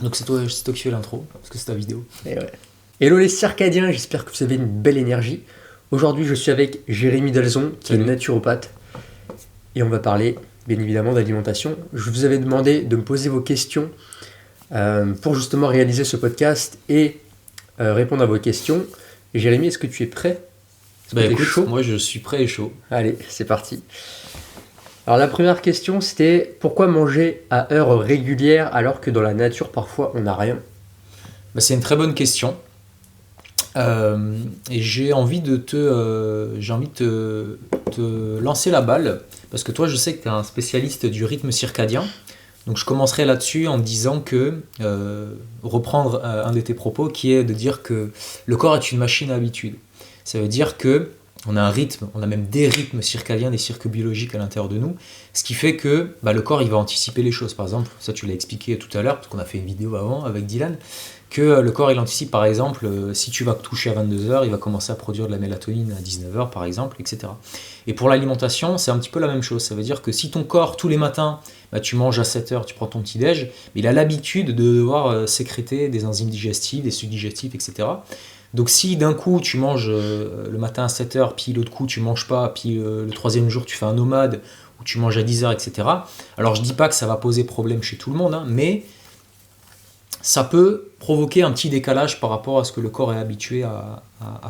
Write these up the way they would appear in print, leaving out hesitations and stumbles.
Donc c'est toi qui fais l'intro, parce que c'est ta vidéo. Et ouais. Hello les circadiens, j'espère que vous avez une belle énergie. Aujourd'hui, je suis avec Jérémy Dalzon, qui est naturopathe, et on va parler bien évidemment d'alimentation. Je vous avais demandé de me poser vos questions pour justement réaliser ce podcast et répondre à vos questions. Et Jérémy, est-ce que tu es prêt? Écoute, chaud? Moi je suis prêt et chaud. Allez, c'est parti. Alors la première question, c'était pourquoi manger à heure régulière alors que dans la nature parfois on n'a rien? C'est une très bonne question. Et j'ai envie de te lancer la balle, parce que toi je sais que tu es un spécialiste du rythme circadien. Donc je commencerai là-dessus en disant que, reprendre un de tes propos, qui est de dire que le corps est une machine à habitude. Ça veut dire que on a un rythme, on a même des rythmes circadiens, des cycles biologiques à l'intérieur de nous, ce qui fait que le corps il va anticiper les choses. Par exemple, ça tu l'as expliqué tout à l'heure, parce qu'on a fait une vidéo avant avec Dylan, que le corps il anticipe par exemple, si tu vas te coucher à 22h, il va commencer à produire de la mélatonine à 19h par exemple, etc. Et pour l'alimentation, c'est un petit peu la même chose. Ça veut dire que si ton corps, tous les matins, tu manges à 7h, tu prends ton petit-déj, mais il a l'habitude de devoir sécréter des enzymes digestives, des sucs digestifs, etc. Donc si d'un coup tu manges le matin à 7h, puis l'autre coup tu manges pas, puis le troisième jour tu fais un nomade, ou tu manges à 10h, etc. Alors je dis pas que ça va poser problème chez tout le monde, mais ça peut provoquer un petit décalage par rapport à ce que le corps est habitué à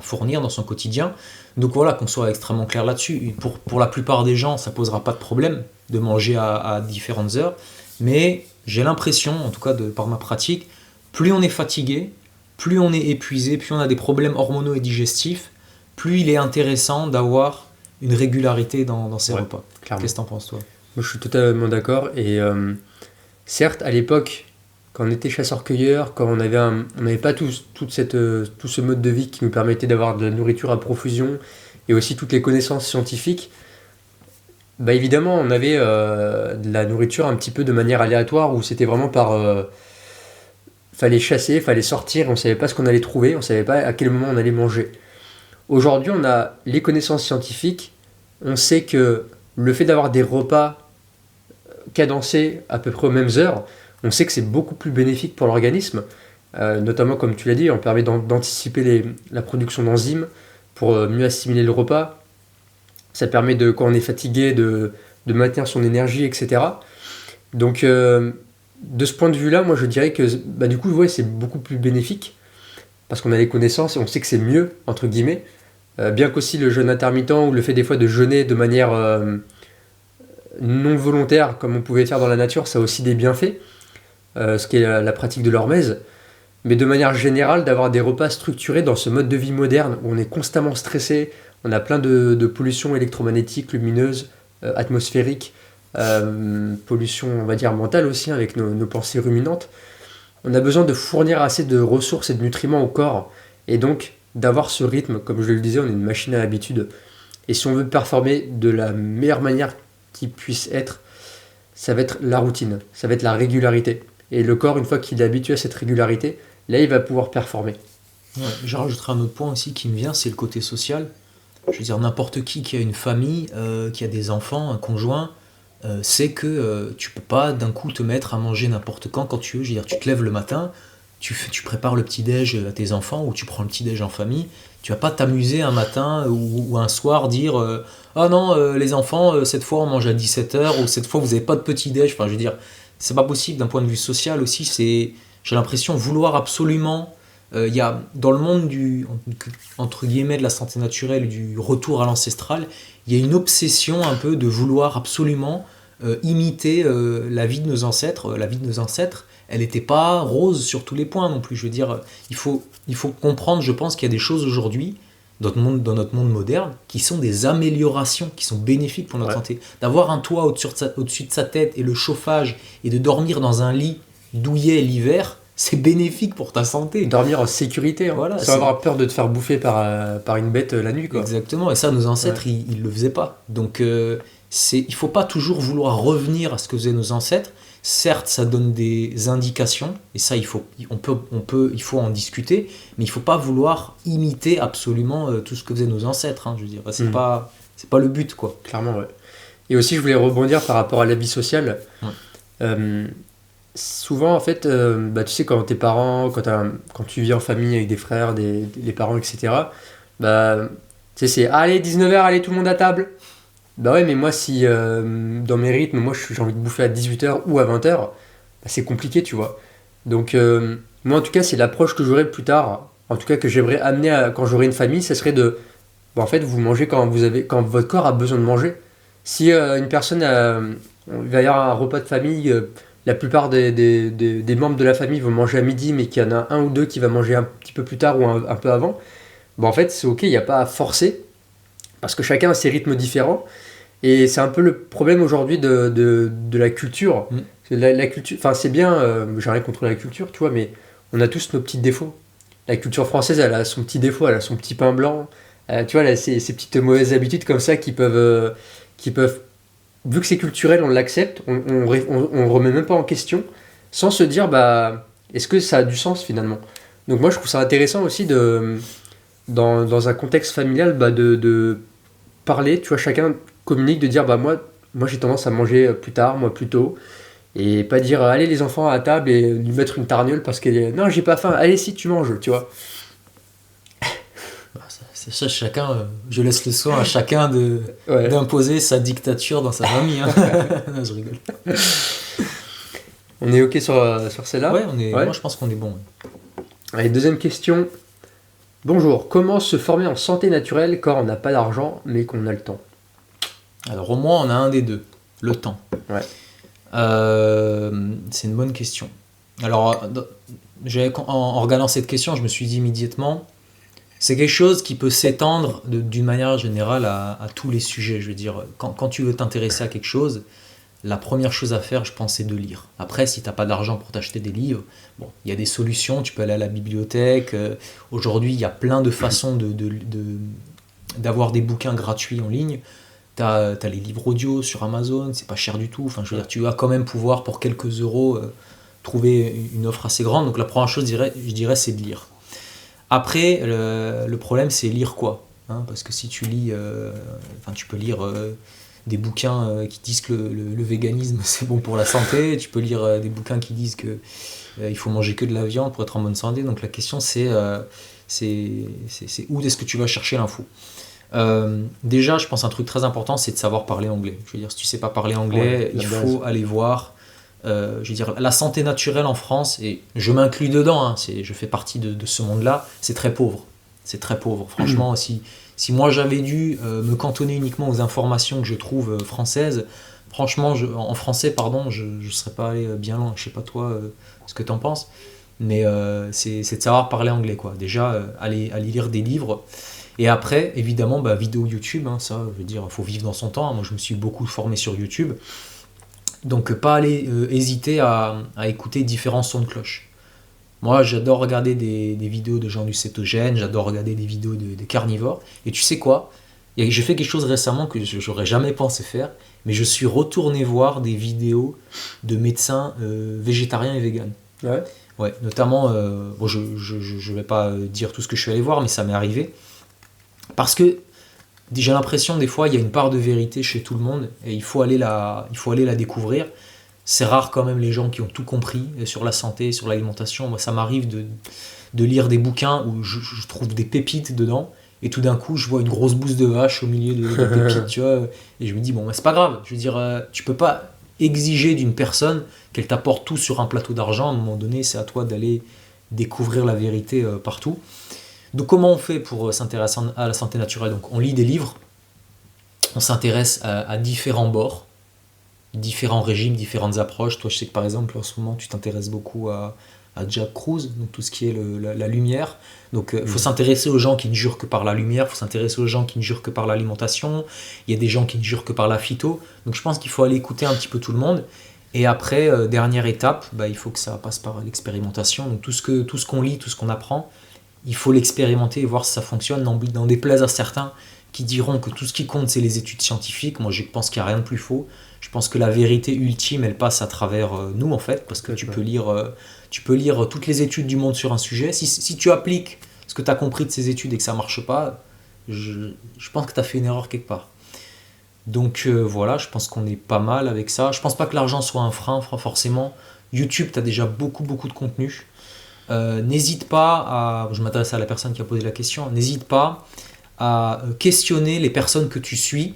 fournir dans son quotidien. Donc voilà, qu'on soit extrêmement clair là-dessus. Pour la plupart des gens, ça ne posera pas de problème de manger à différentes heures. Mais j'ai l'impression, en tout cas par ma pratique, plus on est fatigué, plus on est épuisé, plus on a des problèmes hormonaux et digestifs, plus il est intéressant d'avoir une régularité dans ses repas. Clairement. Qu'est-ce que t'en penses, toi? Moi, je suis totalement d'accord. Et certes, à l'époque, quand on était chasseur-cueilleur, quand on n'avait pas tout ce mode de vie qui nous permettait d'avoir de la nourriture à profusion et aussi toutes les connaissances scientifiques, évidemment, on avait de la nourriture un petit peu de manière aléatoire où c'était vraiment fallait chasser, fallait sortir, on ne savait pas ce qu'on allait trouver, on ne savait pas à quel moment on allait manger. Aujourd'hui, on a les connaissances scientifiques, on sait que le fait d'avoir des repas cadencés à peu près aux mêmes heures, on sait que c'est beaucoup plus bénéfique pour l'organisme, notamment comme tu l'as dit, on permet d'anticiper la production d'enzymes pour mieux assimiler le repas. Ça permet quand on est fatigué de maintenir son énergie, etc. Donc de ce point de vue-là, moi je dirais que du coup c'est beaucoup plus bénéfique parce qu'on a les connaissances et on sait que c'est mieux, entre guillemets. Bien qu'aussi le jeûne intermittent ou le fait des fois de jeûner de manière non volontaire, comme on pouvait faire dans la nature, ça a aussi des bienfaits. Ce qui est la pratique de l'hormèse, mais de manière générale d'avoir des repas structurés dans ce mode de vie moderne où on est constamment stressé, on a plein de pollutions électromagnétiques, lumineuses, atmosphériques, pollution on va dire mentale aussi avec nos pensées ruminantes. On a besoin de fournir assez de ressources et de nutriments au corps et donc d'avoir ce rythme, comme je le disais, on est une machine à habitude. Et si on veut performer de la meilleure manière qui puisse être, ça va être la routine, ça va être la régularité. Et le corps, une fois qu'il est habitué à cette régularité, là, il va pouvoir performer. Ouais, je rajouterai un autre point aussi qui me vient, c'est le côté social. Je veux dire, n'importe qui a une famille, qui a des enfants, un conjoint, sait que tu peux pas d'un coup te mettre à manger n'importe quand tu veux. Je veux dire, tu te lèves le matin, tu prépares le petit-déj à tes enfants ou tu prends le petit-déj en famille. Tu vas pas t'amuser un matin ou un soir dire ah non, les enfants, cette fois on mange à 17h ou cette fois vous avez pas de petit-déj. Enfin, je veux dire, c'est pas possible d'un point de vue social aussi. J'ai l'impression vouloir absolument. Il y a dans le monde entre guillemets de la santé naturelle et du retour à l'ancestral, il y a une obsession un peu de vouloir absolument imiter la vie de nos ancêtres. La vie de nos ancêtres, elle n'était pas rose sur tous les points non plus. Je veux dire, il faut comprendre, je pense qu'il y a des choses aujourd'hui dans notre monde moderne qui sont des améliorations, qui sont bénéfiques pour notre santé. D'avoir un toit au-dessus de sa tête et le chauffage et de dormir dans un lit douillet l'hiver, c'est bénéfique pour ta santé. Dormir en sécurité, voilà, sans avoir peur de te faire bouffer par une bête la nuit, quoi. Exactement, et ça nos ancêtres ils le faisaient pas. Donc il faut pas toujours vouloir revenir à ce que faisaient nos ancêtres. Certes, ça donne des indications, et ça il faut en discuter, mais il faut pas vouloir imiter absolument tout ce que faisaient nos ancêtres, hein, je veux dire, c'est pas le but, quoi. Clairement, ouais. Et aussi je voulais rebondir par rapport à la vie sociale. souvent, en fait, tu sais, quand tes parents, quand tu vis en famille avec des frères, les parents, etc., bah, tu sais, c'est allez, 19h, allez, tout le monde à table. Bah ouais, mais moi, si dans mes rythmes, moi, j'ai envie de bouffer à 18h ou à 20h, bah, c'est compliqué, tu vois. Donc, moi, en tout cas, c'est l'approche que j'aurai plus tard, en tout cas, que j'aimerais amener quand j'aurai une famille, ça serait de, bah, en fait, vous mangez quand votre corps a besoin de manger. Si une personne, il va y avoir un repas de famille, la plupart des membres de la famille vont manger à midi, mais qu'il y en a un ou deux qui va manger un petit peu plus tard ou un peu avant, bah, en fait, c'est ok, il n'y a pas à forcer, parce que chacun a ses rythmes différents. Et c'est un peu le problème aujourd'hui de la culture. Mm. La culture, enfin, c'est bien, j'ai rien contre la culture, tu vois, mais on a tous nos petits défauts. La culture française, elle a son petit défaut, elle a son petit pain blanc. Tu vois, elle a ces petites mauvaises habitudes comme ça qui peuvent, vu que c'est culturel, on l'accepte, on remet même pas en question, sans se dire, bah, est-ce que ça a du sens finalement. Donc moi, je trouve ça intéressant aussi dans un contexte familial, bah, de parler, tu vois, chacun communique, de dire, bah, moi j'ai tendance à manger plus tard, moi plus tôt, et pas dire, allez les enfants à table et lui mettre une tarniole parce qu'elle est, non, j'ai pas faim, allez si tu manges, tu vois. Bah, c'est ça, chacun, je laisse le soin à chacun Ouais. d'imposer sa dictature dans sa famille. Hein. Non, je rigole. On est ok sur celle-là. Ouais, Ouais. moi je pense qu'on est bon. Ouais. Allez, deuxième question. Bonjour, comment se former en santé naturelle quand on n'a pas d'argent mais qu'on a le temps? Alors au moins on a un des deux, le temps. Ouais. C'est une bonne question. Alors en regardant cette question, je me suis dit immédiatement, c'est quelque chose qui peut s'étendre d'une manière générale à tous les sujets. Je veux dire, quand tu veux t'intéresser à quelque chose, la première chose à faire, je pense, c'est de lire. Après, si tu n'as pas d'argent pour t'acheter des livres, bon, il y a des solutions, tu peux aller à la bibliothèque. Aujourd'hui, il y a plein de façons d'avoir des bouquins gratuits en ligne. Tu as les livres audio sur Amazon, c'est pas cher du tout. Enfin, je veux dire, tu vas quand même pouvoir, pour quelques euros, trouver une offre assez grande. Donc la première chose, je dirais, c'est de lire. Après, le problème, c'est lire quoi, hein, parce que si tu lis, tu peux lire des bouquins qui disent que le véganisme c'est bon pour la santé, tu peux lire des bouquins qui disent que il faut manger que de la viande pour être en bonne santé. Donc la question c'est où est-ce que tu vas chercher l'info. Déjà, je pense un truc très important, c'est de savoir parler anglais. Je veux dire, si tu sais pas parler anglais, Ouais, il la faut base. aller voir. Je veux dire, la santé naturelle en France, et je m'inclus dedans, hein, je fais partie de ce monde-là, c'est très pauvre. C'est très pauvre. Franchement, si moi j'avais dû me cantonner uniquement aux informations que je trouve françaises, franchement, en français, pardon, je ne serais pas allé bien loin. Je sais pas toi ce que tu en penses, mais c'est de savoir parler anglais, quoi. Déjà, aller lire des livres. Et après, évidemment, vidéo YouTube, hein, ça, je veux dire, il faut vivre dans son temps. Moi, je me suis beaucoup formé sur YouTube. Donc, pas aller hésiter à écouter différents sons de cloche. Moi, j'adore regarder des vidéos de gens du cétogène, j'adore regarder des vidéos de carnivores. Et tu sais quoi? J'ai fait quelque chose récemment que j'aurais jamais pensé faire, mais je suis retourné voir des vidéos de médecins végétariens et véganes. Ouais. Ouais, notamment, bon, je vais pas dire tout ce que je suis allé voir, mais ça m'est arrivé. Parce que j'ai l'impression, des fois, il y a une part de vérité chez tout le monde, et il faut aller la découvrir. C'est rare quand même les gens qui ont tout compris sur la santé, sur l'alimentation. Moi, ça m'arrive de lire des bouquins où je trouve des pépites dedans, et tout d'un coup, je vois une grosse bouse de vache au milieu de pépites, tu vois, et je me dis, bon, c'est pas grave. Je veux dire, tu peux pas exiger d'une personne qu'elle t'apporte tout sur un plateau d'argent. À un moment donné, c'est à toi d'aller découvrir la vérité partout. Donc, comment on fait pour s'intéresser à la santé naturelle? Donc, on lit des livres, on s'intéresse à différents bords, différents régimes, différentes approches. Toi, je sais que par exemple, en ce moment, tu t'intéresses beaucoup à Jack Kruse, donc tout ce qui est la lumière. Donc, il faut s'intéresser aux gens qui ne jurent que par la lumière, il faut s'intéresser aux gens qui ne jurent que par l'alimentation. Il y a des gens qui ne jurent que par la phyto. Donc, je pense qu'il faut aller écouter un petit peu tout le monde. Et après, dernière étape, il faut que ça passe par l'expérimentation. Donc, tout ce qu'on lit, tout ce qu'on apprend, il faut l'expérimenter et voir si ça fonctionne. N'en déplaise à certains qui diront que tout ce qui compte, c'est les études scientifiques. Moi, je pense qu'il n'y a rien de plus faux. Je pense que la vérité ultime, elle passe à travers nous, en fait, parce que tu peux lire toutes les études du monde sur un sujet. Si tu appliques ce que tu as compris de ces études et que ça ne marche pas, je pense que tu as fait une erreur quelque part. Donc voilà, je pense qu'on est pas mal avec ça. Je pense pas que l'argent soit un frein, forcément. YouTube, tu as déjà beaucoup de contenu. N'hésite pas à, je m'adresse à la personne qui a posé la question, n'hésite pas à questionner les personnes que tu suis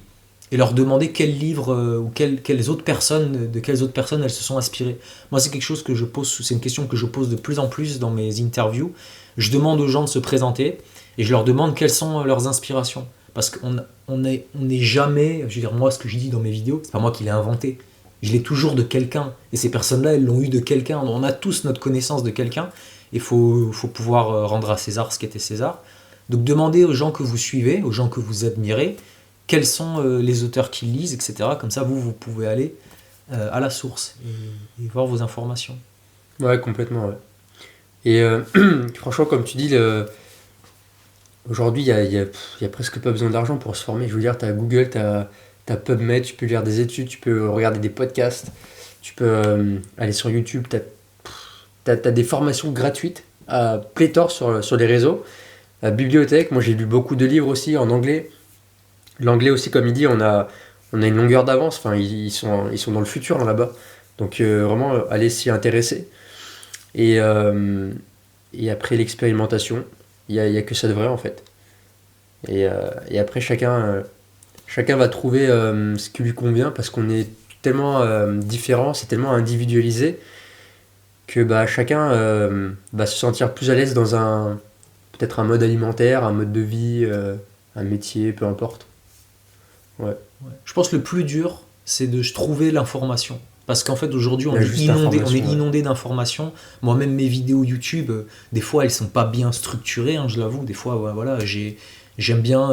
et leur demander quels livres ou quelles autres personnes, de quelles autres personnes elles se sont inspirées. Moi, c'est quelque chose que je pose, c'est une question que je pose de plus en plus dans mes interviews. Je demande aux gens de se présenter et je leur demande quelles sont leurs inspirations. Parce qu'on n'est jamais, je veux dire, moi, ce que je dis dans mes vidéos, c'est pas moi qui l'ai inventé. Je l'ai toujours de quelqu'un. Et ces personnes-là, elles l'ont eu de quelqu'un. On a tous notre connaissance de quelqu'un. Il faut pouvoir rendre à César ce qui était César. Donc demandez aux gens que vous suivez, aux gens que vous admirez, quels sont les auteurs qu'ils lisent, etc. Comme ça, vous pouvez aller à la source et voir vos informations. Ouais, complètement, ouais. Et franchement, comme tu dis, aujourd'hui, il y a presque pas besoin d'argent pour se former. Je veux dire, tu as Google, tu as PubMed, tu peux lire des études, tu peux regarder des podcasts, tu peux aller sur YouTube, tu as des formations gratuites à pléthore sur les réseaux. La bibliothèque, moi j'ai lu beaucoup de livres aussi en anglais. L'anglais aussi, comme il dit, on a une longueur d'avance, enfin, ils sont dans le futur hein, là-bas. Donc vraiment, allez s'y intéresser. Et après l'expérimentation, il y a que ça de vrai en fait. Et après, chacun va trouver ce qui lui convient parce qu'on est tellement différents, c'est tellement individualisé que chacun va se sentir plus à l'aise dans peut-être un mode alimentaire, un mode de vie, un métier, peu importe. Ouais. Je pense que le plus dur, c'est de trouver l'information. Parce qu'en fait, aujourd'hui, on est inondé d'informations. Moi-même, mes vidéos YouTube, des fois, elles sont pas bien structurées, hein, je l'avoue. Des fois, voilà, j'aime bien,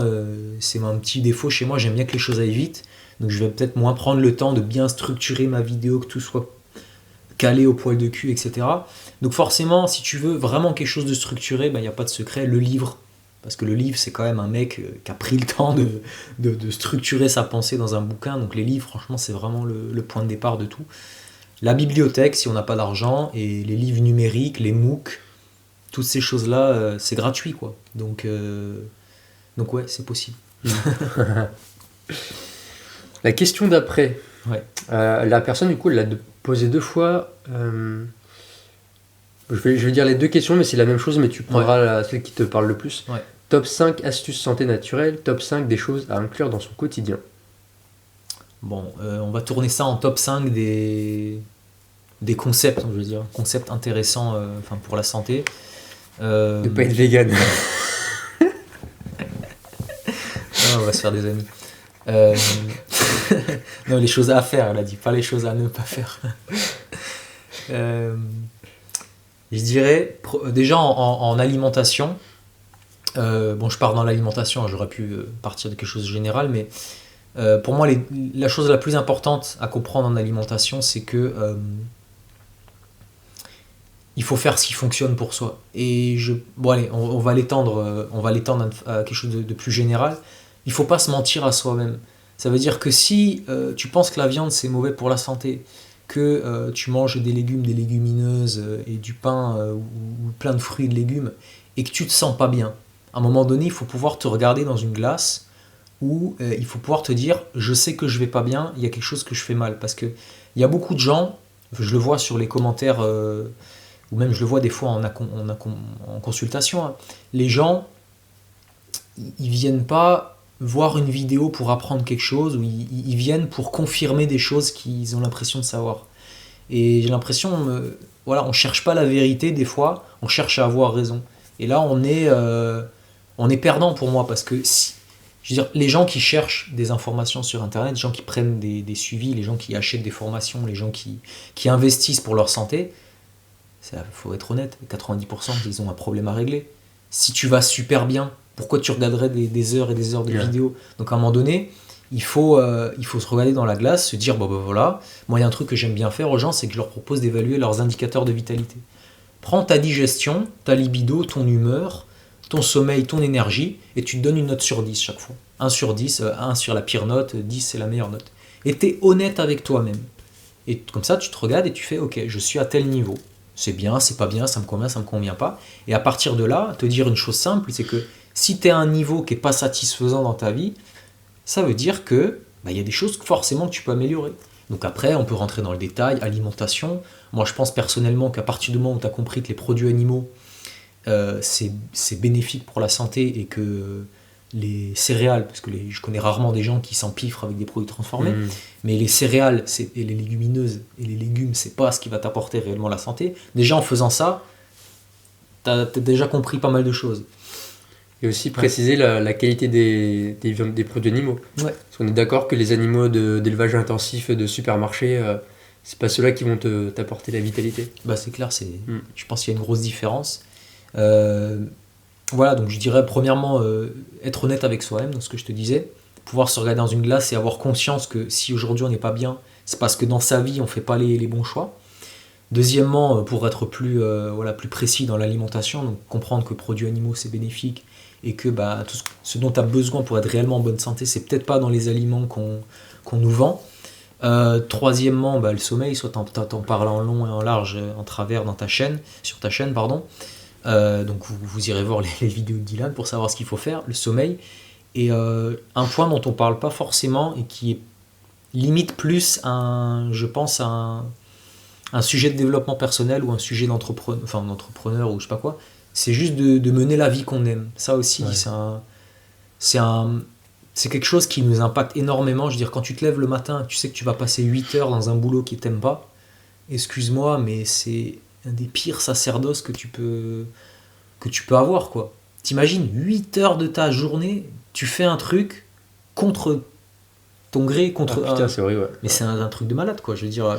c'est un petit défaut chez moi, j'aime bien que les choses aillent vite. Donc, je vais peut-être moins prendre le temps de bien structurer ma vidéo, que tout soit calé au poil de cul, etc. Donc, forcément, si tu veux vraiment quelque chose de structuré, il n'y a pas de secret. Le livre, parce que le livre, c'est quand même un mec qui a pris le temps de structurer sa pensée dans un bouquin. Donc les livres, franchement, c'est vraiment le point de départ de tout. La bibliothèque, si on n'a pas d'argent, et les livres numériques, les MOOC, toutes ces choses-là, c'est gratuit, quoi. Donc ouais, c'est possible. La question d'après. Ouais. La personne, du coup, elle l'a posé 2 fois. Je vais dire les 2 questions, mais c'est la même chose, mais tu prendras celle qui te parle le plus. Ouais. Top 5 astuces santé naturelle, top 5 des choses à inclure dans son quotidien. Bon, on va tourner ça en top 5 des concepts, je veux dire, concepts intéressants pour la santé. De pas être vegan. On va se faire des amis. Non, les choses à faire, elle a dit, pas les choses à ne pas faire. Je dirais, déjà en alimentation, je pars dans l'alimentation, hein, j'aurais pu partir de quelque chose de général, mais pour moi, la chose la plus importante à comprendre en alimentation, c'est que il faut faire ce qui fonctionne pour soi. Et allez, on va l'étendre à quelque chose de plus général. Il ne faut pas se mentir à soi-même. Ça veut dire que si tu penses que la viande, c'est mauvais pour la santé, que tu manges des légumes, des légumineuses et du pain ou plein de fruits et de légumes et que tu te sens pas bien, à un moment donné, il faut pouvoir te regarder dans une glace où il faut pouvoir te dire je sais que je vais pas bien, il y a quelque chose que je fais mal. Parce qu'il y a beaucoup de gens, je le vois sur les commentaires ou même je le vois des fois en consultation, hein, les gens ils viennent pas voir une vidéo pour apprendre quelque chose, ou ils viennent pour confirmer des choses qu'ils ont l'impression de savoir. Et j'ai l'impression, on cherche pas la vérité des fois, on cherche à avoir raison. Et là, on est perdant pour moi, parce que je veux dire, les gens qui cherchent des informations sur Internet, les gens qui prennent des suivis, les gens qui achètent des formations, les gens qui investissent pour leur santé, il faut être honnête, 90% ils ont un problème à régler. Si tu vas super bien, pourquoi tu regarderais des heures et des heures de vidéos? Donc à un moment donné, il faut se regarder dans la glace, se dire voilà, moi il y a un truc que j'aime bien faire aux gens, c'est que je leur propose d'évaluer leurs indicateurs de vitalité. Prends ta digestion, ta libido, ton humeur, ton sommeil, ton énergie, et tu te donnes une note sur 10 chaque fois. 1 sur 10, 1 sur la pire note, 10 c'est la meilleure note. Et tu es honnête avec toi-même. Et comme ça, tu te regardes et tu fais ok, je suis à tel niveau. C'est bien, c'est pas bien, ça me convient pas. Et à partir de là, te dire une chose simple, c'est que si tu es à un niveau qui n'est pas satisfaisant dans ta vie, ça veut dire que y a des choses forcément que tu peux améliorer. Donc après, on peut rentrer dans le détail, alimentation. Moi, je pense personnellement qu'à partir du moment où tu as compris que les produits animaux, c'est bénéfique pour la santé et que les céréales, parce que je connais rarement des gens qui s'empiffrent avec des produits transformés, mais les céréales et les légumineuses et les légumes, c'est pas ce qui va t'apporter réellement la santé. Déjà en faisant ça, t'as déjà compris pas mal de choses. Et aussi préciser la qualité des produits animaux. Ouais. Parce qu'on est d'accord que les animaux d'élevage intensif de supermarché, c'est pas ceux-là qui vont t'apporter la vitalité. Bah c'est clair, je pense qu'il y a une grosse différence. Voilà, donc je dirais premièrement être honnête avec soi-même, dans ce que je te disais, pouvoir se regarder dans une glace et avoir conscience que si aujourd'hui on n'est pas bien, c'est parce que dans sa vie on fait pas les bons choix. Deuxièmement, pour être plus précis dans l'alimentation, donc comprendre que produits animaux c'est bénéfique et que tout ce dont tu as besoin pour être réellement en bonne santé, c'est peut-être pas dans les aliments qu'on nous vend. Troisièmement, le sommeil, soit t'en parles en long et en large en travers sur ta chaîne, pardon. Donc vous irez voir les vidéos de Dylan pour savoir ce qu'il faut faire, le sommeil. Et un point dont on parle pas forcément et qui est limite plus je pense un sujet de développement personnel ou un sujet d'entrepreneur ou je sais pas quoi, c'est juste de mener la vie qu'on aime. Ça aussi, c'est quelque chose qui nous impacte énormément. Je veux dire, quand tu te lèves le matin, tu sais que tu vas passer 8 heures dans un boulot qui t'aime pas, excuse-moi, mais c'est un des pires sacerdoces que tu peux avoir, quoi. T'imagines 8 heures de ta journée, tu fais un truc contre ton gré, c'est vrai, ouais. Mais c'est un truc de malade, quoi, je veux dire.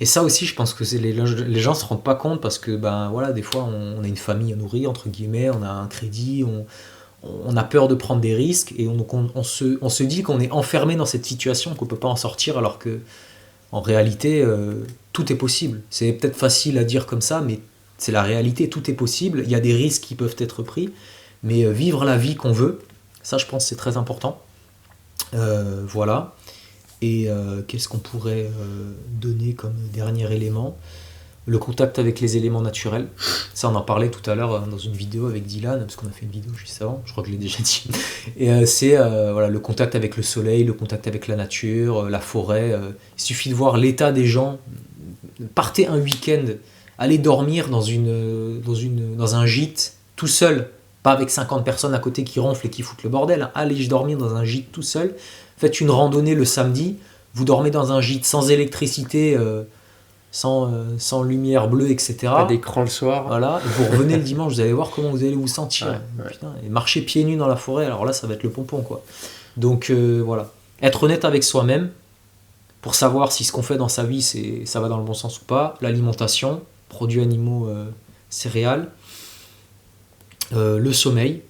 Et ça aussi, je pense que les gens se rendent pas compte parce que des fois on a une famille à nourrir, entre guillemets, on a un crédit, on a peur de prendre des risques et on se dit qu'on est enfermé dans cette situation, qu'on peut pas en sortir, alors que en réalité tout est possible. C'est peut-être facile à dire comme ça, mais c'est la réalité, tout est possible. Il y a des risques qui peuvent être pris, mais vivre la vie qu'on veut, ça je pense c'est très important. Voilà. Et qu'est-ce qu'on pourrait donner comme dernier élément ? Le contact avec les éléments naturels. Ça, on en parlait tout à l'heure dans une vidéo avec Dylan, parce qu'on a fait une vidéo juste avant, je crois que je l'ai déjà dit. Et c'est le contact avec le soleil, le contact avec la nature, la forêt. Il suffit de voir l'état des gens. Partez un week-end, allez dormir dans un gîte, tout seul, pas avec 50 personnes à côté qui ronflent et qui foutent le bordel. Allez dormir dans un gîte tout seul. Faites une randonnée le samedi, vous dormez dans un gîte sans électricité, sans lumière bleue, etc. Pas d'écran le soir. Voilà, et vous revenez le dimanche, vous allez voir comment vous allez vous sentir. Ouais. Putain, et marcher pieds nus dans la forêt, alors là, ça va être le pompon, quoi. Donc voilà, être honnête avec soi-même pour savoir si ce qu'on fait dans sa vie, ça va dans le bon sens ou pas. L'alimentation, produits animaux, céréales, le sommeil,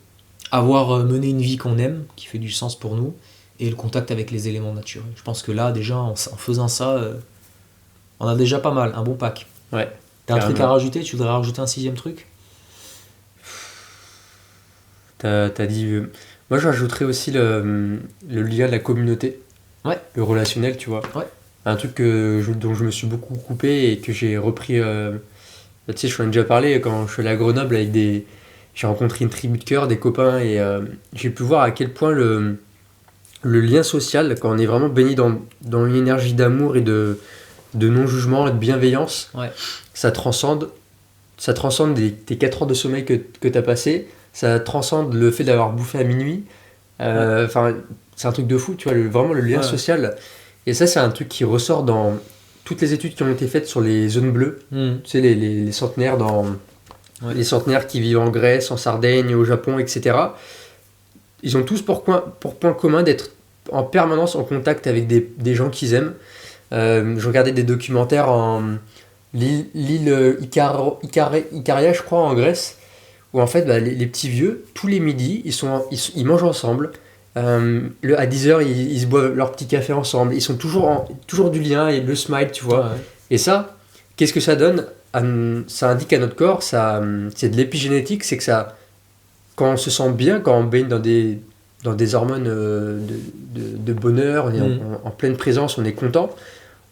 avoir mené une vie qu'on aime, qui fait du sens pour nous, et le contact avec les éléments naturels. Je pense que là, déjà, en faisant ça, on a déjà pas mal, un bon pack. Ouais. T'as un truc à rajouter ? Tu voudrais rajouter un 6e truc ? T'as dit... Moi, je rajouterais aussi le lien de la communauté. Ouais. Le relationnel, tu vois. Ouais. Un truc dont je me suis beaucoup coupé et que j'ai repris... tu sais, je t'en ai déjà parlé, quand je suis allé à Grenoble j'ai rencontré une tribu de cœur, des copains, et j'ai pu voir à quel point le lien social, quand on est vraiment baigné dans une énergie d'amour et de non-jugement et de bienveillance, ça transcende tes 4 heures de sommeil que tu as passé, ça transcende le fait d'avoir bouffé à minuit. C'est un truc de fou, tu vois, vraiment le lien social. Et ça, c'est un truc qui ressort dans toutes les études qui ont été faites sur les zones bleues. Tu sais, les centenaires les centenaires qui vivent en Grèce, en Sardaigne, au Japon, etc. Ils ont tous pour point commun d'être en permanence en contact avec des gens qu'ils aiment. Je regardais des documentaires en l'île Ikaria, je crois, en Grèce, où en fait les petits vieux, tous les midis, ils mangent ensemble. À 10h, ils se boivent leur petit café ensemble. Ils sont toujours du lien et le smile, tu vois. Ouais. Et ça, qu'est-ce que ça donne ? Ça indique à notre corps, c'est de l'épigénétique, c'est que ça, quand on se sent bien, quand on baigne dans des hormones de bonheur, on est en pleine présence, on est content,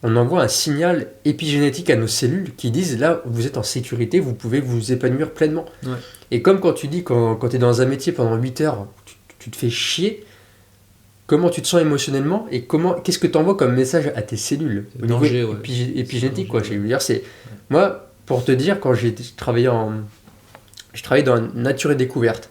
on envoie un signal épigénétique à nos cellules qui disent là, vous êtes en sécurité, vous pouvez vous épanouir pleinement. Ouais. Et comme quand tu dis, quand tu es dans un métier pendant 8 heures, tu te fais chier, comment tu te sens émotionnellement et qu'est-ce que tu envoies comme message à tes cellules au niveau Danger, ouais. épigénétique, quoi. Danger, Je veux dire, moi, pour te dire, quand j'ai travaillé dans Nature et Découverte.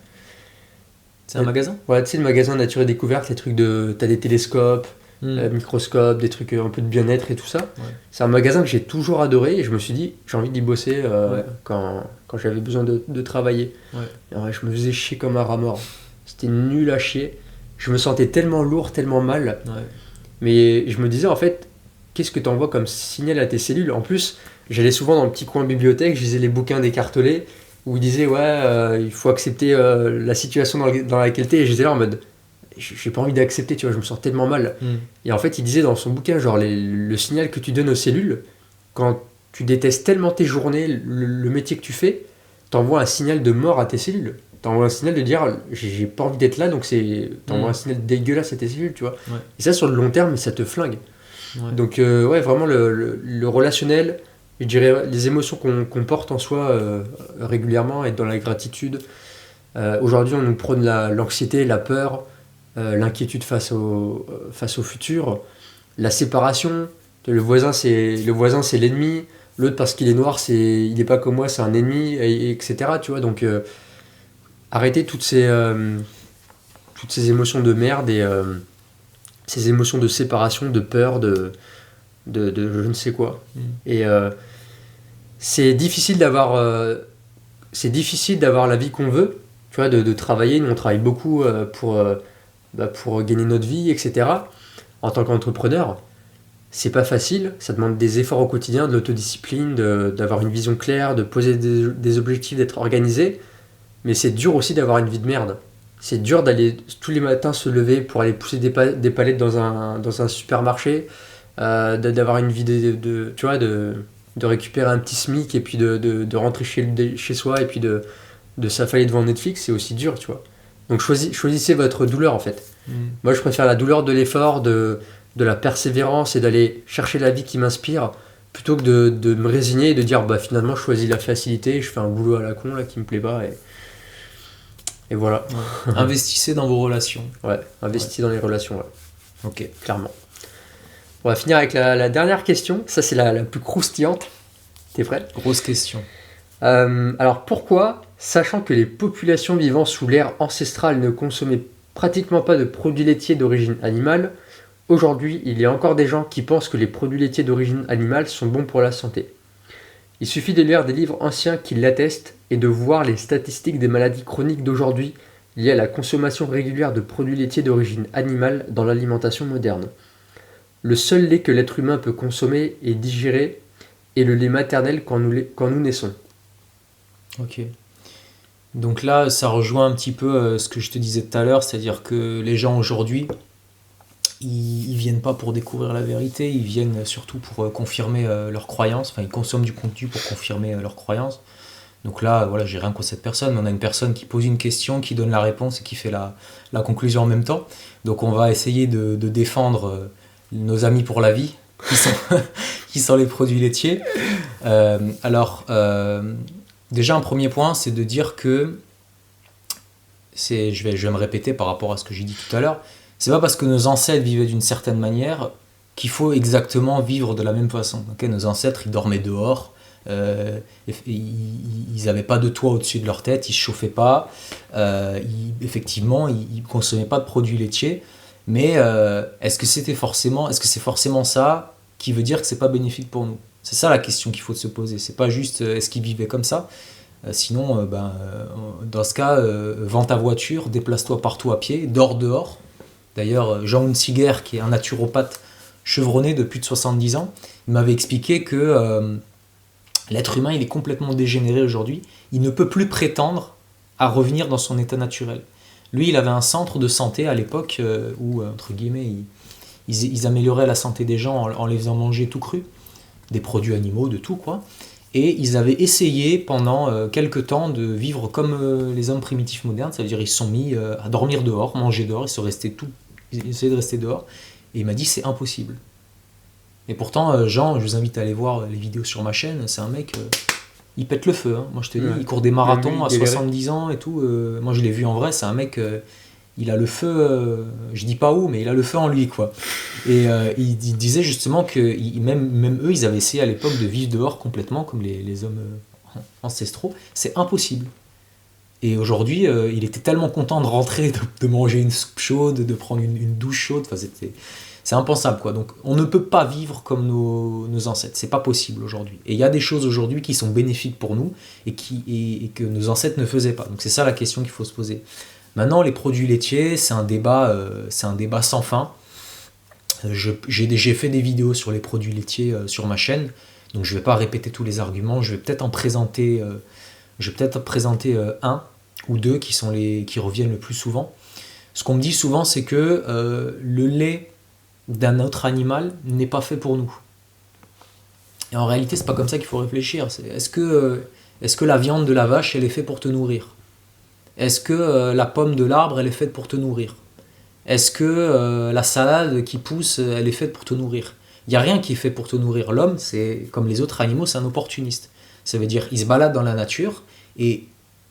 C'est un magasin? Ouais, tu sais, le magasin Nature et Découverte, les trucs de. T'as des télescopes, microscopes, des trucs un peu de bien-être et tout ça. Ouais. C'est un magasin que j'ai toujours adoré et je me suis dit, j'ai envie d'y bosser Ouais. quand j'avais besoin de travailler. Ouais. Et en vrai, je me faisais chier comme un rat mort. C'était nul à chier. Je me sentais tellement lourd, tellement mal. Ouais. Mais je me disais, en fait, qu'est-ce que tu envoies comme signal à tes cellules? En plus, j'allais souvent dans le petit coin bibliothèque, je lisais les bouquins d'écartelés où ils disaient, ouais, il faut accepter la situation dans laquelle t'es. Et j'étais là en mode, j'ai pas envie d'accepter, tu vois, je me sens tellement mal. Et en fait, il disait dans son bouquin, genre, le signal que tu donnes aux cellules, quand tu détestes tellement tes journées, le métier que tu fais, t'envoies un signal de mort à tes cellules. T'envoies un signal de dire, j'ai pas envie d'être là, donc t'envoies un signal dégueulasse à tes cellules, tu vois. Ouais. Et ça, sur le long terme, ça te flingue. Ouais. Donc, ouais, vraiment, le relationnel, je dirais, les émotions qu'on porte en soi régulièrement, être dans la gratitude. Aujourd'hui, on nous prône l'anxiété, la peur, l'inquiétude face au futur, la séparation. Le voisin, c'est l'ennemi. L'autre, parce qu'il est noir, il n'est pas comme moi, c'est un ennemi, etc. Tu vois, donc arrêtez toutes ces émotions de merde et ces émotions de séparation, de peur, de je ne sais quoi. Et c'est difficile d'avoir la vie qu'on veut, tu vois, de travailler. Nous, on travaille beaucoup pour gagner notre vie, etc. En tant qu'entrepreneur, c'est pas facile, ça demande des efforts au quotidien, de l'autodiscipline, d'avoir une vision claire, de poser des objectifs, d'être organisé. Mais c'est dur aussi d'avoir une vie de merde. C'est dur d'aller tous les matins se lever pour aller pousser des palettes dans un supermarché, d'avoir une vie tu vois, de récupérer un petit SMIC et puis de rentrer chez soi et puis de s'affaler devant Netflix, c'est aussi dur, tu vois. Donc choisissez votre douleur en fait. Moi je préfère la douleur de l'effort, de la persévérance et d'aller chercher la vie qui m'inspire plutôt que de me résigner et de dire bah finalement je choisis la facilité, je fais un boulot à la con là qui me plaît pas et voilà. Ouais. Investissez dans vos relations. Ouais, investissez dans les relations, ouais. Ok. Clairement. On va finir avec la dernière question, ça c'est la plus croustillante. T'es prêt? Grosse question. Alors pourquoi, sachant que les populations vivant sous l'ère ancestrale ne consommaient pratiquement pas de produits laitiers d'origine animale, aujourd'hui il y a encore des gens qui pensent que les produits laitiers d'origine animale sont bons pour la santé? Il suffit de lire des livres anciens qui l'attestent et de voir les statistiques des maladies chroniques d'aujourd'hui liées à la consommation régulière de produits laitiers d'origine animale dans l'alimentation moderne. Le seul lait que l'être humain peut consommer et digérer est le lait maternel quand nous naissons. Ok. Donc là, ça rejoint un petit peu ce que je te disais tout à l'heure, c'est-à-dire que les gens aujourd'hui, ils viennent pas pour découvrir la vérité, ils viennent surtout pour confirmer leurs croyances, enfin ils consomment du contenu pour confirmer leurs croyances. Donc là, voilà, j'ai rien contre cette personne, mais on a une personne qui pose une question, qui donne la réponse et qui fait la conclusion en même temps. Donc on va essayer de défendre nos amis pour la vie, qui sont les produits laitiers. Déjà un premier point, c'est de dire que, je vais me répéter par rapport à ce que j'ai dit tout à l'heure, c'est pas parce que nos ancêtres vivaient d'une certaine manière qu'il faut exactement vivre de la même façon. Okay, nos ancêtres, ils dormaient dehors, ils n'avaient pas de toit au-dessus de leur tête, ils ne se chauffaient pas, effectivement, ils ne consommaient pas de produits laitiers, mais est-ce que c'est forcément ça qui veut dire que c'est pas bénéfique pour nous? C'est ça la question qu'il faut se poser. C'est pas juste est-ce qu'ils vivaient comme ça, sinon dans ce cas vends ta voiture, déplace-toi partout à pied, dors dehors. D'ailleurs Jean Hunziger, qui est un naturopathe chevronné de plus de 70 ans, il m'avait expliqué que l'être humain il est complètement dégénéré aujourd'hui, il ne peut plus prétendre à revenir dans son état naturel. Lui il avait un centre de santé à l'époque où entre guillemets ils amélioraient la santé des gens en les faisant manger tout cru, des produits animaux, de tout quoi. Et ils avaient essayé pendant quelques temps de vivre comme les hommes primitifs modernes, ça veut dire ils se sont mis à dormir dehors, manger dehors, ils essayaient de rester dehors. Et il m'a dit c'est impossible. Et pourtant Jean, je vous invite à aller voir les vidéos sur ma chaîne, c'est un mec, il pète le feu. Hein. Moi je te dis, il court des marathons à 70 ans et tout. Moi je l'ai vu en vrai, c'est un mec, il a le feu, je dis pas où, mais il a le feu en lui, quoi. Et il disait justement que même eux, ils avaient essayé à l'époque de vivre dehors complètement, comme les hommes ancestraux. C'est impossible. Et aujourd'hui, il était tellement content de rentrer, de manger une soupe chaude, de prendre une douche chaude. Enfin, c'est impensable, quoi. Donc, on ne peut pas vivre comme nos ancêtres. C'est pas possible aujourd'hui. Et il y a des choses aujourd'hui qui sont bénéfiques pour nous et que nos ancêtres ne faisaient pas. Donc, c'est ça la question qu'il faut se poser. Maintenant, les produits laitiers, c'est un débat sans fin. J'ai fait des vidéos sur les produits laitiers sur ma chaîne. Donc, je vais pas répéter tous les arguments. Je vais peut-être présenter un ou deux qui reviennent le plus souvent. Ce qu'on me dit souvent, c'est que le lait d'un autre animal n'est pas fait pour nous. Et en réalité, c'est pas comme ça qu'il faut réfléchir. Est-ce que la viande de la vache, elle est faite pour te nourrir? Est-ce que la pomme de l'arbre, elle est faite pour te nourrir? Est-ce que la salade qui pousse, elle est faite pour te nourrir? Il n'y a rien qui est fait pour te nourrir. L'homme, c'est comme les autres animaux, c'est un opportuniste. Ça veut dire, il se balade dans la nature et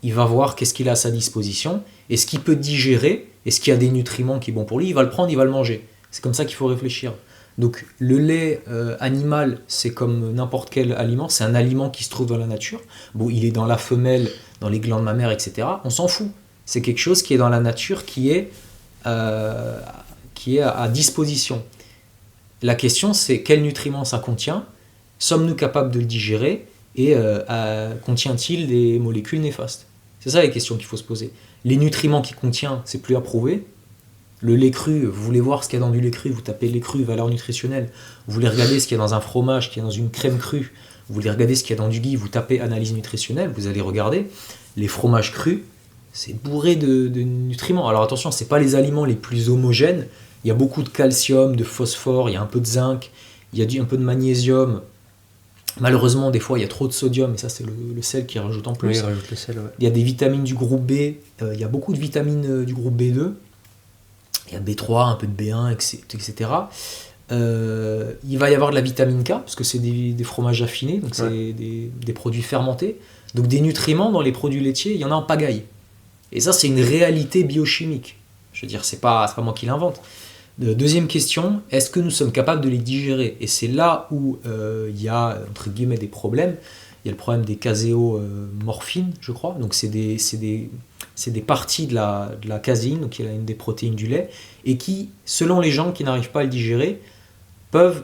il va voir qu'est-ce qu'il a à sa disposition, et ce qu'il peut digérer, et ce qu'il y a des nutriments qui sont bons pour lui, il va le prendre, il va le manger. C'est comme ça qu'il faut réfléchir. Donc le lait animal, c'est comme n'importe quel aliment, c'est un aliment qui se trouve dans la nature. Bon, il est dans la femelle, dans les glandes mammaires, etc. On s'en fout. C'est quelque chose qui est dans la nature, qui est à disposition. La question, c'est quels nutriments ça contient? Sommes-nous capables de le digérer? Et contient-il des molécules néfastes? C'est ça les questions qu'il faut se poser. Les nutriments qu'il contient, c'est plus à prouver. Le lait cru, vous voulez voir ce qu'il y a dans du lait cru, vous tapez lait cru, valeur nutritionnelle. Vous voulez regarder ce qu'il y a dans un fromage, ce qu'il y a dans une crème crue. Vous voulez regarder ce qu'il y a dans du ghee, vous tapez analyse nutritionnelle, vous allez regarder. Les fromages crus, c'est bourré de nutriments. Alors attention, c'est pas les aliments les plus homogènes. Il y a beaucoup de calcium, de phosphore, il y a un peu de zinc, il y a un peu de magnésium. Malheureusement, des fois, il y a trop de sodium, et ça, c'est le sel qui rajoute en plus. Oui, il rajoute le sel, ouais. Il y a des vitamines du groupe B, il y a beaucoup de vitamines du groupe B2, il y a B3, un peu de B1, etc. Il va y avoir de la vitamine K, parce que c'est des fromages affinés, donc c'est des produits fermentés. Donc des nutriments dans les produits laitiers, il y en a en pagaille. Et ça, c'est une réalité biochimique. Je veux dire, c'est pas moi qui l'invente. Deuxième question, est-ce que nous sommes capables de les digérer? Et c'est là où il y a, entre guillemets, des problèmes. Il y a le problème des caséomorphines, je crois. Donc c'est des parties de la caséine, donc il y a une des protéines du lait, et qui, selon les gens qui n'arrivent pas à le digérer, peuvent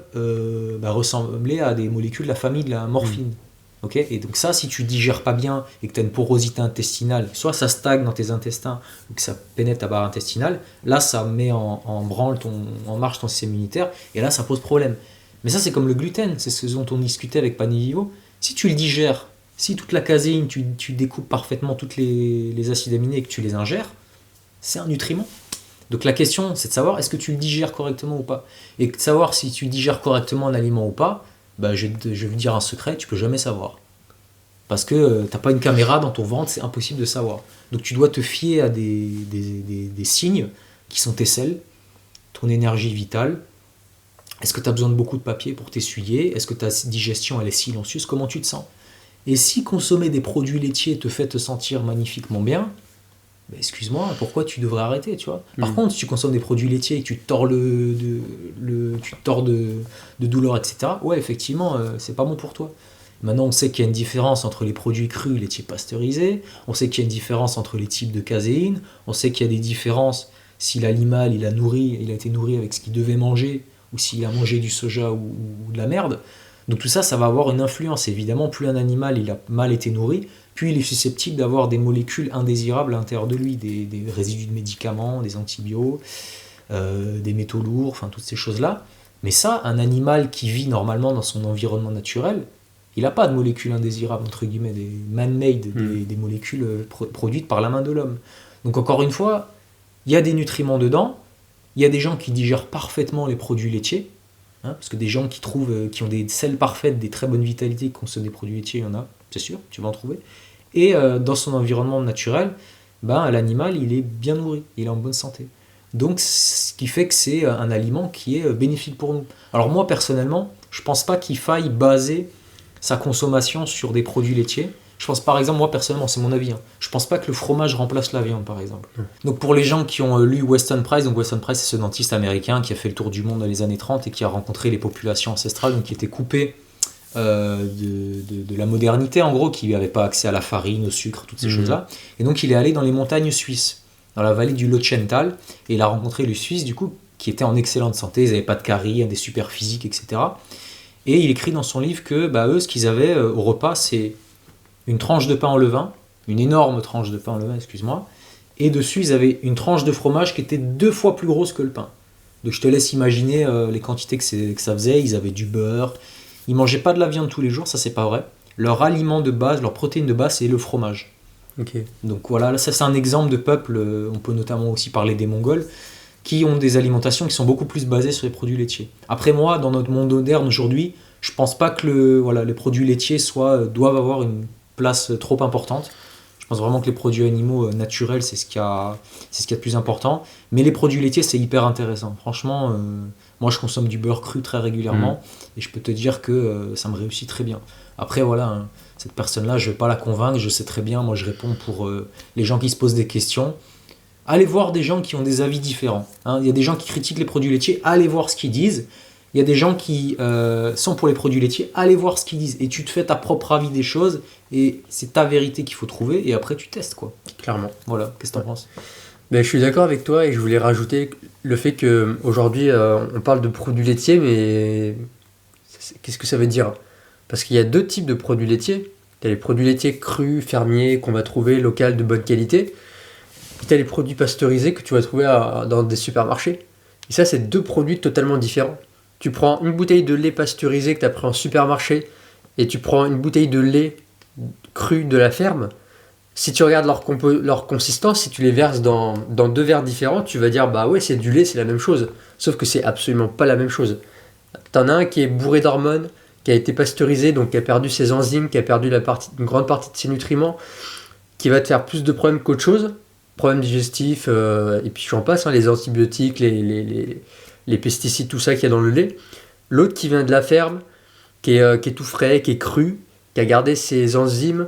ressembler à des molécules de la famille de la morphine. Okay, et donc ça, si tu digères pas bien et que tu as une porosité intestinale, soit ça stagne dans tes intestins ou que ça pénètre ta barre intestinale, là ça met en branle, en marche ton système immunitaire, et là ça pose problème. Mais ça c'est comme le gluten, c'est ce dont on discutait avec Pani Vivo. Si tu le digères, si toute la caséine, tu découpes parfaitement toutes les acides aminés et que tu les ingères, c'est un nutriment. Donc la question c'est de savoir est-ce que tu le digères correctement ou pas. Et de savoir si tu digères correctement un aliment ou pas, je vais vous dire un secret, tu peux jamais savoir. Parce que t'as pas une caméra dans ton ventre, c'est impossible de savoir. Donc tu dois te fier à des signes qui sont tes selles, ton énergie vitale. Est-ce que tu as besoin de beaucoup de papier pour t'essuyer? Est-ce que ta digestion elle est silencieuse? Comment tu te sens? Et si consommer des produits laitiers te fait te sentir magnifiquement bien, excuse-moi, pourquoi tu devrais arrêter, tu vois? Par contre, si tu consommes des produits laitiers et que tu te tords de douleur, etc., ouais, effectivement, c'est pas bon pour toi. Maintenant, on sait qu'il y a une différence entre les produits crus, laitiers pasteurisés, on sait qu'il y a une différence entre les types de caséine, on sait qu'il y a des différences si l'animal, il a été nourri avec ce qu'il devait manger, ou s'il a mangé du soja ou de la merde. Donc tout ça, ça va avoir une influence. Évidemment, plus un animal il a mal été nourri, plus il est susceptible d'avoir des molécules indésirables à l'intérieur de lui, des résidus de médicaments, des antibiotiques, des métaux lourds, enfin toutes ces choses-là. Mais ça, un animal qui vit normalement dans son environnement naturel, il n'a pas de molécules indésirables, entre guillemets, des man-made, des molécules produites par la main de l'homme. Donc encore une fois, il y a des nutriments dedans, il y a des gens qui digèrent parfaitement les produits laitiers, parce que des gens qui ont des selles parfaites, des très bonnes vitalités, qui consomment des produits laitiers, il y en a, c'est sûr, tu vas en trouver. Et dans son environnement naturel, l'animal, il est bien nourri, il est en bonne santé. Donc, ce qui fait que c'est un aliment qui est bénéfique pour nous. Alors moi, personnellement, je ne pense pas qu'il faille baser sa consommation sur des produits laitiers. Je pense par exemple, moi personnellement, c'est mon avis, hein, je pense pas que le fromage remplace la viande par exemple. Donc pour les gens qui ont lu Weston Price, donc Weston Price c'est ce dentiste américain qui a fait le tour du monde dans les années 30 et qui a rencontré les populations ancestrales, donc qui étaient coupées de la modernité en gros, qui n'avaient pas accès à la farine, au sucre, toutes ces choses-là. Et donc il est allé dans les montagnes suisses, dans la vallée du Lotchental, et il a rencontré les Suisses du coup, qui étaient en excellente santé, ils n'avaient pas de caries, des super physiques, etc. Et il écrit dans son livre que eux, ce qu'ils avaient au repas, c'est une tranche de pain en levain, une énorme tranche de pain en levain, excuse-moi, et dessus, ils avaient une tranche de fromage qui était 2 fois plus grosse que le pain. Donc je te laisse imaginer les quantités que ça faisait. Ils avaient du beurre, ils mangeaient pas de la viande tous les jours, ça c'est pas vrai. Leur aliment de base, leur protéine de base, c'est le fromage. Okay. Donc voilà, là, ça c'est un exemple de peuple, on peut notamment aussi parler des Mongols, qui ont des alimentations qui sont beaucoup plus basées sur les produits laitiers. Après moi, dans notre monde moderne aujourd'hui, je pense pas que les produits laitiers doivent avoir une place trop importante. Je pense vraiment que les produits animaux naturels, c'est ce qu'il y a de plus important. Mais les produits laitiers, c'est hyper intéressant. Franchement, moi je consomme du beurre cru très régulièrement et je peux te dire que ça me réussit très bien. Après voilà, hein, cette personne-là, je vais pas la convaincre, je sais très bien, moi je réponds pour les gens qui se posent des questions. Allez voir des gens qui ont des avis différents. Hein. Il y a des gens qui critiquent les produits laitiers, allez voir ce qu'ils disent. Il y a des gens qui sont pour les produits laitiers, allez voir ce qu'ils disent. Et tu te fais ta propre avis des choses, et c'est ta vérité qu'il faut trouver, et après tu testes, quoi. Clairement. Voilà, qu'est-ce que t'en penses ? Ben, je suis d'accord avec toi, et je voulais rajouter le fait qu'aujourd'hui, on parle de produits laitiers, mais qu'est-ce que ça veut dire ? Parce qu'il y a 2 types de produits laitiers. Tu as les produits laitiers crus, fermiers, qu'on va trouver, locaux, de bonne qualité. Puis tu as les produits pasteurisés que tu vas trouver dans des supermarchés. Et ça, c'est 2 produits totalement différents. Tu prends une bouteille de lait pasteurisé que tu as pris en supermarché et tu prends une bouteille de lait cru de la ferme. Si tu regardes leur consistance, si tu les verses dans 2 verres différents, tu vas dire bah ouais, c'est du lait, c'est la même chose. Sauf que c'est absolument pas la même chose. T'en as un qui est bourré d'hormones, qui a été pasteurisé, donc qui a perdu ses enzymes, qui a perdu une grande partie de ses nutriments, qui va te faire plus de problèmes qu'autre chose. Problèmes digestifs, et puis j'en passe, hein, les antibiotiques, les pesticides, tout ça qu'il y a dans le lait. L'autre qui vient de la ferme, qui est tout frais, qui est cru, qui a gardé ses enzymes,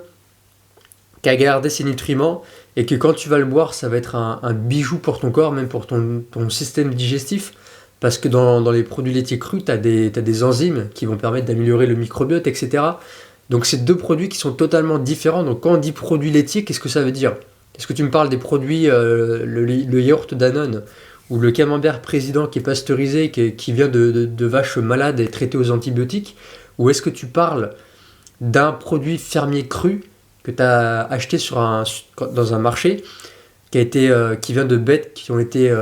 qui a gardé ses nutriments, et que quand tu vas le boire, ça va être un bijou pour ton corps, même pour ton système digestif, parce que dans les produits laitiers crus, tu as des enzymes qui vont permettre d'améliorer le microbiote, etc. Donc c'est 2 produits qui sont totalement différents. Donc quand on dit produits laitiers, qu'est-ce que ça veut dire ? Est-ce que tu me parles des produits, le yaourt Danone ou le camembert président qui est pasteurisé, qui vient de vaches malades et traitées aux antibiotiques ? Ou est-ce que tu parles d'un produit fermier cru que tu as acheté dans un marché qui vient de bêtes qui ont été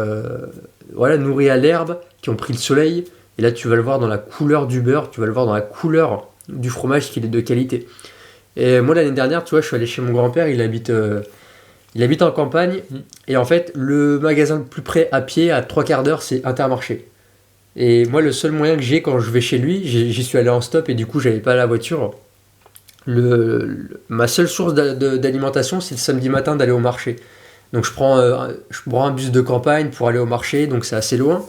nourries à l'herbe, qui ont pris le soleil, et là tu vas le voir dans la couleur du beurre, tu vas le voir dans la couleur du fromage qu'il est de qualité. Et moi l'année dernière, tu vois, je suis allé chez mon grand-père, il habite en campagne, et en fait, le magasin le plus près à pied, à 3/4 d'heure, c'est Intermarché. Et moi, le seul moyen que j'ai quand je vais chez lui, j'y suis allé en stop, et du coup, j'avais pas la voiture. Ma seule source d'alimentation, c'est le samedi matin d'aller au marché. Donc, je prends un bus de campagne pour aller au marché, donc c'est assez loin.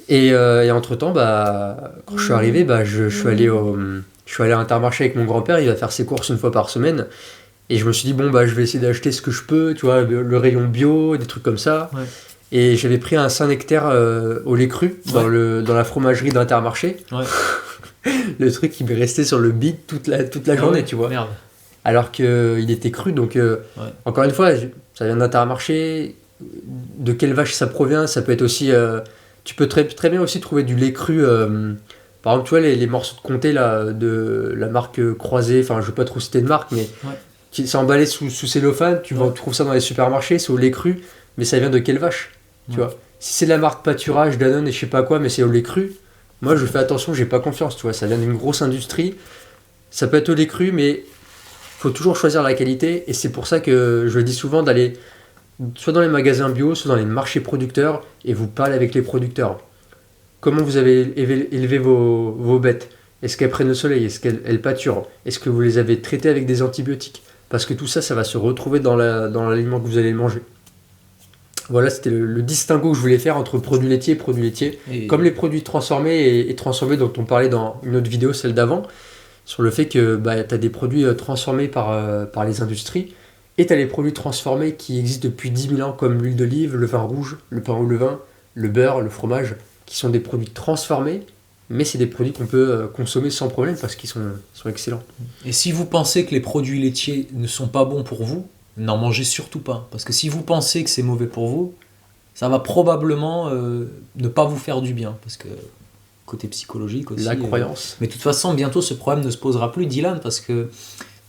Et entre-temps, quand je suis arrivé, je suis allé à Intermarché avec mon grand-père, il va faire ses courses 1 fois par semaine. Et je me suis dit, je vais essayer d'acheter ce que je peux, tu vois, le rayon bio, des trucs comme ça. Ouais. Et j'avais pris un Saint-Nectaire au lait cru dans la fromagerie d'Intermarché. Ouais. Le truc qui m'est resté sur le bide toute la journée, tu vois. Merde. Alors qu'il était cru, donc encore une fois, ça vient d'Intermarché. De quelle vache ça provient ? Ça peut être aussi... tu peux très bien aussi trouver du lait cru... par exemple, tu vois, les morceaux de comté là, de la marque Croisée, enfin, je ne vais pas trop citer de marque, mais... Ouais. C'est emballé sous cellophane, tu trouves ça dans les supermarchés, c'est au lait cru, mais ça vient de quelle vache, tu vois. Si c'est de la marque pâturage, Danone et je sais pas quoi, mais c'est au lait cru, moi je fais attention, j'ai pas confiance, tu vois, ça vient d'une grosse industrie, ça peut être au lait cru, mais faut toujours choisir la qualité, et c'est pour ça que je le dis souvent d'aller soit dans les magasins bio, soit dans les marchés producteurs, et vous parlez avec les producteurs. Comment vous avez élevé vos bêtes ? Est-ce qu'elles prennent le soleil ? Est-ce qu'elles pâturent ? Est-ce que vous les avez traitées avec des antibiotiques ? Parce que tout ça, ça va se retrouver dans l'aliment que vous allez manger. Voilà, c'était le distinguo que je voulais faire entre produits laitiers et produits laitiers. Et... Comme les produits transformés et transformés dont on parlait dans une autre vidéo, celle d'avant. sur le fait que tu as des produits transformés par les industries et tu as les produits transformés qui existent depuis 10 000 ans comme l'huile d'olive, le vin rouge, le pain au levain, le beurre, le fromage, qui sont des produits transformés, mais c'est des produits qu'on peut consommer sans problème parce qu'ils sont excellents. Et si vous pensez que les produits laitiers ne sont pas bons pour vous, n'en mangez surtout pas. Parce que si vous pensez que c'est mauvais pour vous, ça va probablement ne pas vous faire du bien. Parce que côté psychologique aussi. La croyance. Mais de toute façon, bientôt ce problème ne se posera plus, Dylan, parce que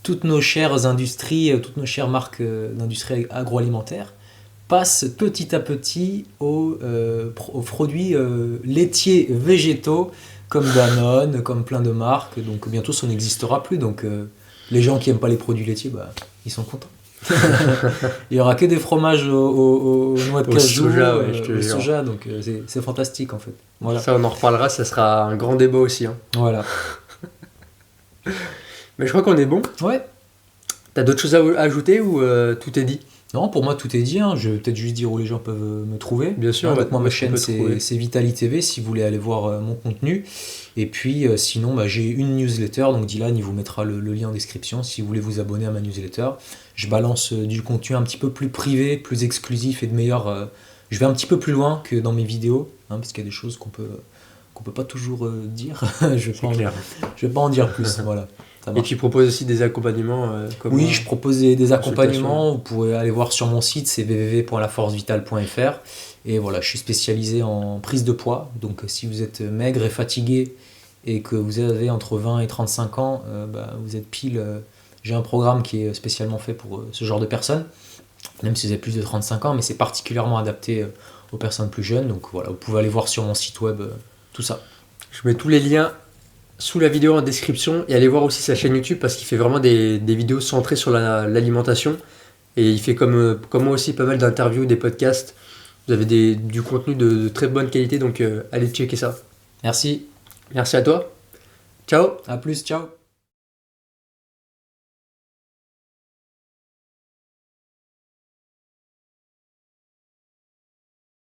toutes nos chères industries, toutes nos chères marques d'industrie agroalimentaire passent petit à petit aux produits laitiers végétaux comme Danone, comme plein de marques. Donc bientôt ça n'existera plus. Donc les gens qui n'aiment pas les produits laitiers, ils sont contents. Il n'y aura que des fromages aux noix de cajou, soja, ouais, je te au jure. soja, donc c'est fantastique en fait. Voilà. Ça, on en reparlera, ça sera un grand débat aussi. Hein. Voilà. Mais je crois qu'on est bon. Ouais. T'as d'autres choses à ajouter ou tout est dit? Non, pour moi tout est dit. Je vais peut-être juste dire où les gens peuvent me trouver. Bien sûr, Donc moi ma où est-ce qu'on chaîne peut te trouver c'est Vitali TV si vous voulez aller voir mon contenu. Et puis sinon j'ai une newsletter, donc Dylan il vous mettra le lien en description si vous voulez vous abonner à ma newsletter. Je balance du contenu un petit peu plus privé, plus exclusif et de meilleur. Je vais un petit peu plus loin que dans mes vidéos, parce qu'il y a des choses qu'on peut pas toujours dire. Je vais pas en dire plus. Voilà. Et tu proposes aussi des accompagnements Oui, je propose des accompagnements. Vous pouvez aller voir sur mon site, c'est www.laforcevitale.fr. Et voilà, je suis spécialisé en prise de poids. Donc si vous êtes maigre et fatigué et que vous avez entre 20 et 35 ans, vous êtes pile. J'ai un programme qui est spécialement fait pour ce genre de personnes, même si vous avez plus de 35 ans, mais c'est particulièrement adapté aux personnes plus jeunes. Donc voilà, vous pouvez aller voir sur mon site web tout ça. Je mets tous les liens sous la vidéo en description et allez voir aussi sa chaîne YouTube parce qu'il fait vraiment des vidéos centrées sur l'alimentation et il fait comme moi aussi pas mal d'interviews, des podcasts. Vous avez du contenu de très bonne qualité, donc allez checker ça. Merci. Merci à toi. Ciao. À plus, ciao.